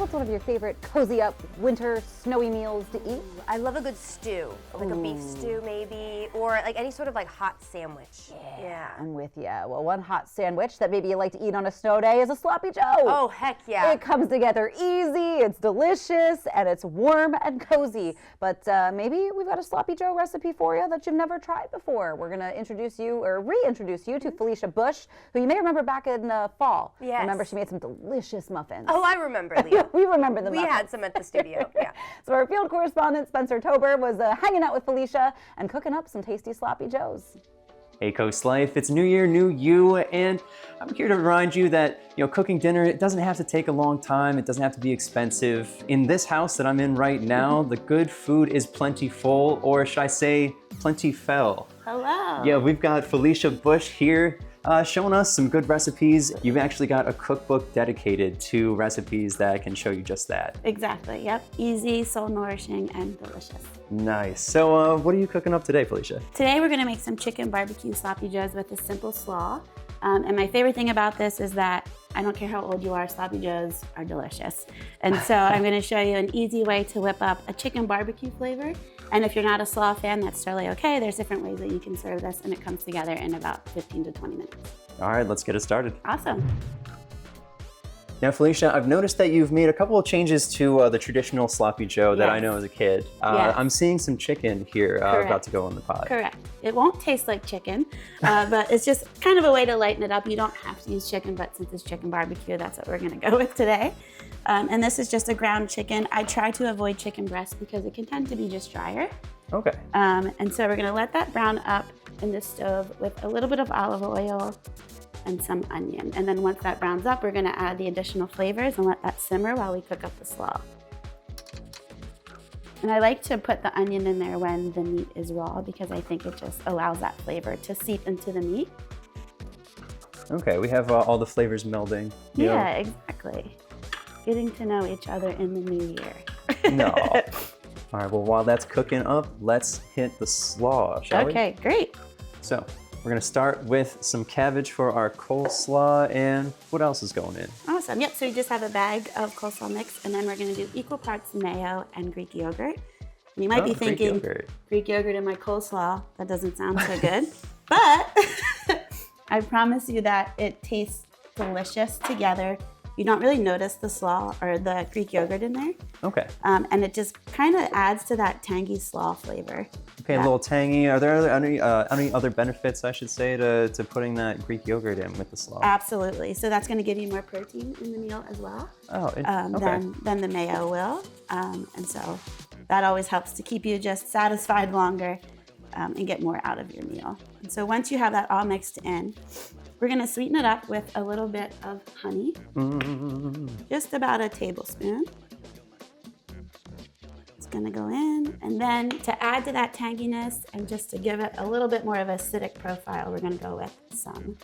what's one of your favorite cozy up winter snowy meals to eat? I love a good stew, like a beef stew maybe, or like any sort of like hot sandwich. Yeah. I'm with you. Well, one hot sandwich that maybe you like to eat on a snow day is a sloppy joe. Oh, heck yeah. It comes together easy, it's delicious, and it's warm and cozy. But maybe we've got a sloppy joe recipe for you that you've never tried before. We're going to introduce you, or reintroduce you to Felicia Bush, who you may remember back in fall. Yes. Remember, she made some delicious muffins. Oh, I remember, Leah. We remember the We muffins. had some at the studio, yeah. So our field correspondent, Spencer Tober, was hanging out with Felicia and cooking up some tasty sloppy joes. Hey CoastLife, it's New Year, New You, and I'm here to remind you that, cooking dinner, it doesn't have to take a long time, it doesn't have to be expensive. In this house that I'm in right now, the good food is plentiful, or should I say, plentiful. Hello. Yeah, we've got Felicia Bush here showing us some good recipes. You've actually got a cookbook dedicated to recipes that can show you just that. Exactly, yep. Easy, soul nourishing, and delicious. Nice. So what are you cooking up today, Felicia? Today we're gonna make some chicken barbecue sloppy joes with a simple slaw. And my favorite thing about this is that I don't care how old you are, sloppy joes are delicious. And so I'm gonna show you an easy way to whip up a chicken barbecue flavor. And if you're not a slaw fan, that's totally okay. There's different ways that you can serve this, and it comes together in about 15 to 20 minutes. All right, let's get it started. Awesome. Now, Felicia, I've noticed that you've made a couple of changes to the traditional sloppy joe that I Yes. know as a kid. Yes. I'm seeing some chicken here Correct. about to go in the pot. Correct. It won't taste like chicken, but it's just kind of a way to lighten it up. You don't have to use chicken, but since it's chicken barbecue, that's what we're gonna go with today. And this is just a ground chicken. I try to avoid chicken breast because it can tend to be just drier. Okay. And so we're gonna let that brown up in the stove with a little bit of olive oil and some onion. And then once that browns up, we're gonna add the additional flavors and let that simmer while we cook up the slaw. And I like to put the onion in there when the meat is raw because I think it just allows that flavor to seep into the meat. Okay, we have all the flavors melding. you know. Yeah, exactly. Getting to know each other in the new year. No. All right, well, while that's cooking up, let's hit the slaw, shall we? Okay, great. So, we're gonna start with some cabbage for our coleslaw, and what else is going in? Awesome. Yep, so you just have a bag of coleslaw mix, and then we're gonna do equal parts mayo and Greek yogurt. And you might be Greek thinking, yogurt. Greek yogurt in my coleslaw, that doesn't sound so good. But I promise you that it tastes delicious together. You don't really notice the slaw or the Greek yogurt in there. Okay. And it just kind of adds to that tangy slaw flavor. Okay, a little tangy. Are there any other benefits, I should say, to putting that Greek yogurt in with the slaw? Absolutely. So that's going to give you more protein in the meal as well Okay. than the mayo will. And so that always helps to keep you just satisfied longer and get more out of your meal. And so once you have that all mixed in, we're going to sweeten it up with a little bit of honey, just about a tablespoon. It's going to go in, and then to add to that tanginess and just to give it a little bit more of an acidic profile, we're going to go with some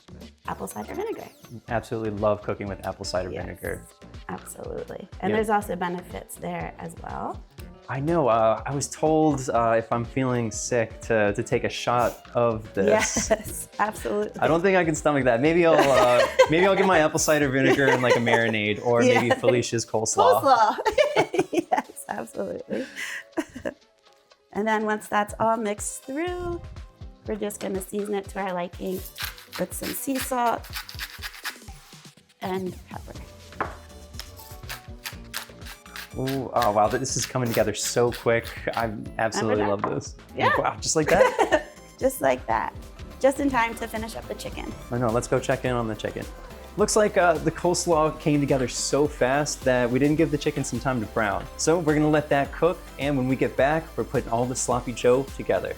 apple cider vinegar. Absolutely love cooking with apple cider vinegar. Absolutely. And Yep. there's also benefits there as well. I know. I was told if I'm feeling sick to take a shot of this. Yes, absolutely. I don't think I can stomach that. Maybe I'll get my apple cider vinegar and like a marinade, or maybe Yeah. Felicia's coleslaw. Coleslaw. Yes, absolutely. And then once that's all mixed through, we're just going to season it to our liking with some sea salt and pepper. Ooh, oh wow, this is coming together so quick. I absolutely love this. Yeah. Wow, just like that? Just like that. Just in time to finish up the chicken. I know, let's go check in on the chicken. Looks like the coleslaw came together so fast that we didn't give the chicken some time to brown. So we're gonna let that cook, and when we get back, we're putting all the sloppy joe together.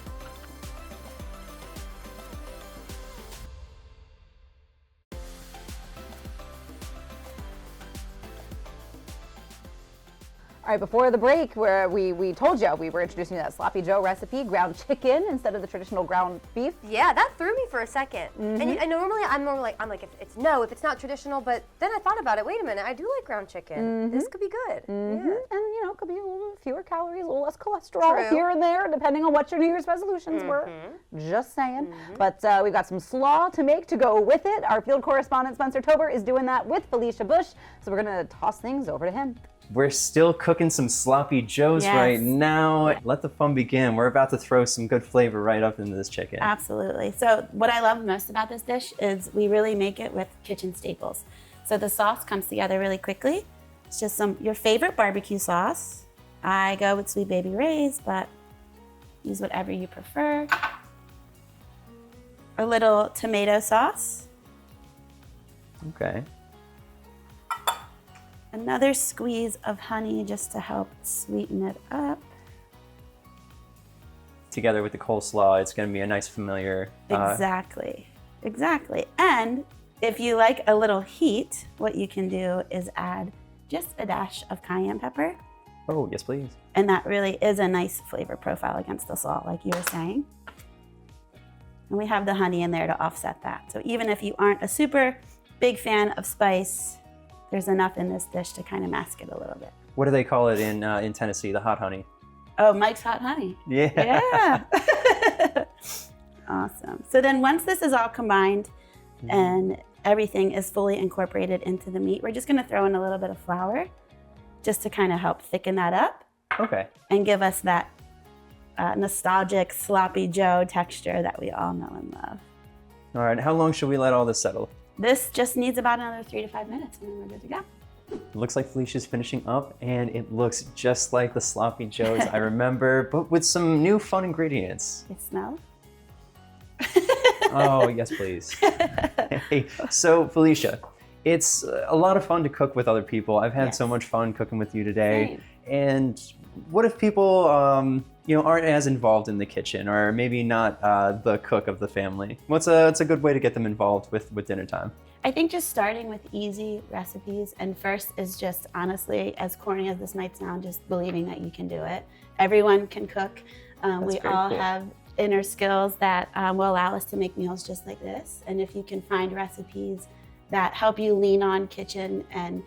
All All right, before the break, where we told you we were introducing you to that Sloppy Joe recipe, ground chicken instead of the traditional ground beef. Yeah, that threw me for a second. And normally I'm like, if it's not traditional, but then I thought about it. Wait a minute, I do like ground chicken. This could be good. Yeah. And it could be a little fewer calories, a little less cholesterol True. here and there, depending on what your New Year's resolutions were. Just saying. But we've got some slaw to make to go with it. Our field correspondent Spencer Tober is doing that with Felicia Bush, so we're gonna toss things over to him. We're still cooking some sloppy joes Yes. right now. Let the fun begin. We're about to throw some good flavor right up into this chicken. Absolutely. So what I love most about this dish is we really make it with kitchen staples. So the sauce comes together really quickly. It's just your favorite barbecue sauce. I go with Sweet Baby Ray's, but use whatever you prefer. A little tomato sauce. Okay. Another squeeze of honey just to help sweeten it up. Together with the coleslaw, it's going to be a nice familiar. Exactly. And if you like a little heat, what you can do is add just a dash of cayenne pepper. Oh, yes, please. And that really is a nice flavor profile against the slaw, like you were saying. And we have the honey in there to offset that. So even if you aren't a super big fan of spice, there's enough in this dish to kind of mask it a little bit. What do they call it in Tennessee? The hot honey. Oh, Mike's Hot Honey. Yeah. Yeah. Awesome. So then once this is all combined and everything is fully incorporated into the meat, we're just going to throw in a little bit of flour just to kind of help thicken that up. Okay. And give us that nostalgic sloppy Joe texture that we all know and love. All right. How long should we let all this settle? This just needs about another 3 to 5 minutes and then we're good to go. It looks like Felicia's finishing up, and it looks just like the sloppy joes I remember, but with some new fun ingredients. You smell? Oh, yes, please. Hey, so Felicia, it's a lot of fun to cook with other people. I've had so much fun cooking with you today. Same. And what if people, aren't as involved in the kitchen, or maybe not the cook of the family? What's a good way to get them involved with dinner time? I think just starting with easy recipes, and first is just honestly, as corny as this might sound, just believing that you can do it. Everyone can cook. We very all cool. have inner skills that will allow us to make meals just like this. And if you can find recipes that help you lean on kitchen and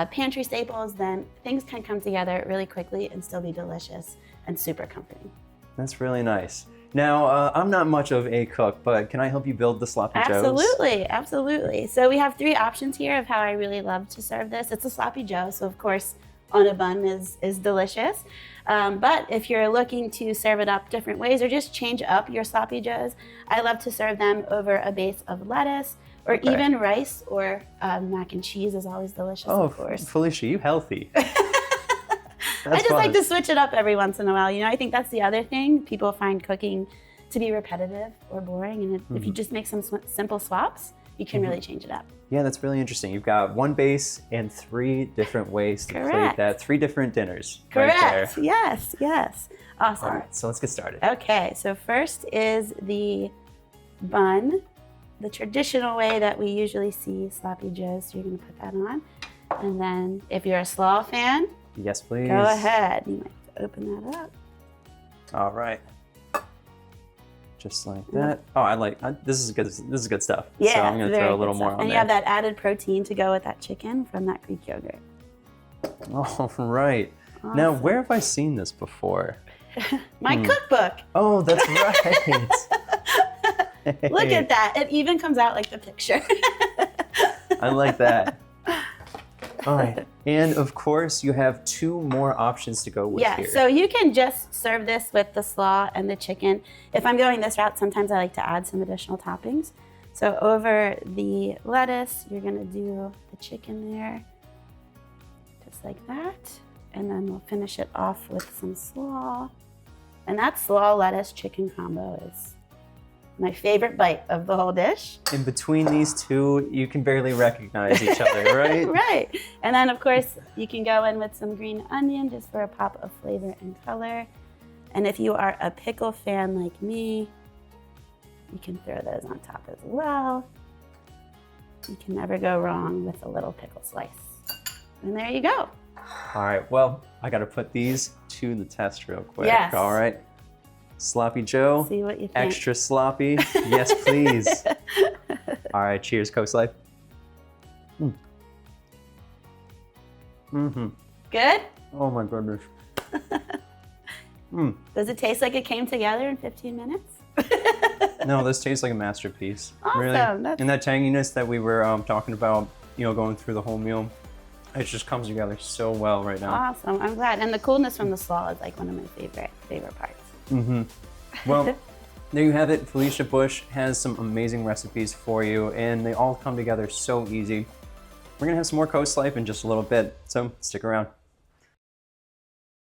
pantry staples, then things can come together really quickly and still be delicious and super comforting. That's really nice. Now, I'm not much of a cook, but can I help you build the sloppy joes? Absolutely. So we have 3 options here of how I really love to serve this. It's a sloppy joe, so of course on a bun is delicious. But if you're looking to serve it up different ways or just change up your sloppy joes, I love to serve them over a base of lettuce or even rice, or mac and cheese is always delicious, of course. Felicia, you healthy. I just like to switch it up every once in a while. I think that's the other thing. People find cooking to be repetitive or boring, and if you just make some simple swaps, you can really change it up. Yeah, that's really interesting. You've got one base and 3 different ways to plate that. 3 different dinners. Correct. Right there. Yes. Awesome. All right, so let's get started. Okay, so first is the bun, the traditional way that we usually see sloppy joes. So you're going to put that on. And then if you're a slaw fan, Yes, please. go ahead. You might have to open that up. All right. Just like that. Oh, this is good. This is good stuff. Yeah, so I'm gonna very throw a good little more stuff. on and there. you have that added protein to go with that chicken from that Greek yogurt. All right. Now, where have I seen this before? My cookbook. Oh, that's right. Look at that. It even comes out like the picture. I like that. All right. And of course, you have 2 more options to go with here. So you can just serve this with the slaw and the chicken. If I'm going this route, sometimes I like to add some additional toppings. So over the lettuce, you're gonna do the chicken there, just like that. And then we'll finish it off with some slaw. And that slaw lettuce chicken combo is my favorite bite of the whole dish. In between these 2, you can barely recognize each other, right? Right. And then of course, you can go in with some green onion just for a pop of flavor and color. And if you are a pickle fan like me, you can throw those on top as well. You can never go wrong with a little pickle slice. And there you go. All right, well, I gotta put these to the test real quick. Yes. All right. Sloppy Joe. See what you think. Extra sloppy. Yes, please. All right, cheers, CoastLife. Mm-hmm. Good? Oh my goodness. Does it taste like it came together in 15 minutes? No, this tastes like a masterpiece. Really. Awesome, that's- And that tanginess that we were talking about, going through the whole meal, it just comes together so well right now. Awesome, I'm glad. And the coolness from the slaw is like one of my favorite parts. Mm-hmm. Well, there you have it. Felicia Bush has some amazing recipes for you, and they all come together so easy. We're gonna have some more CoastLife in just a little bit, so stick around.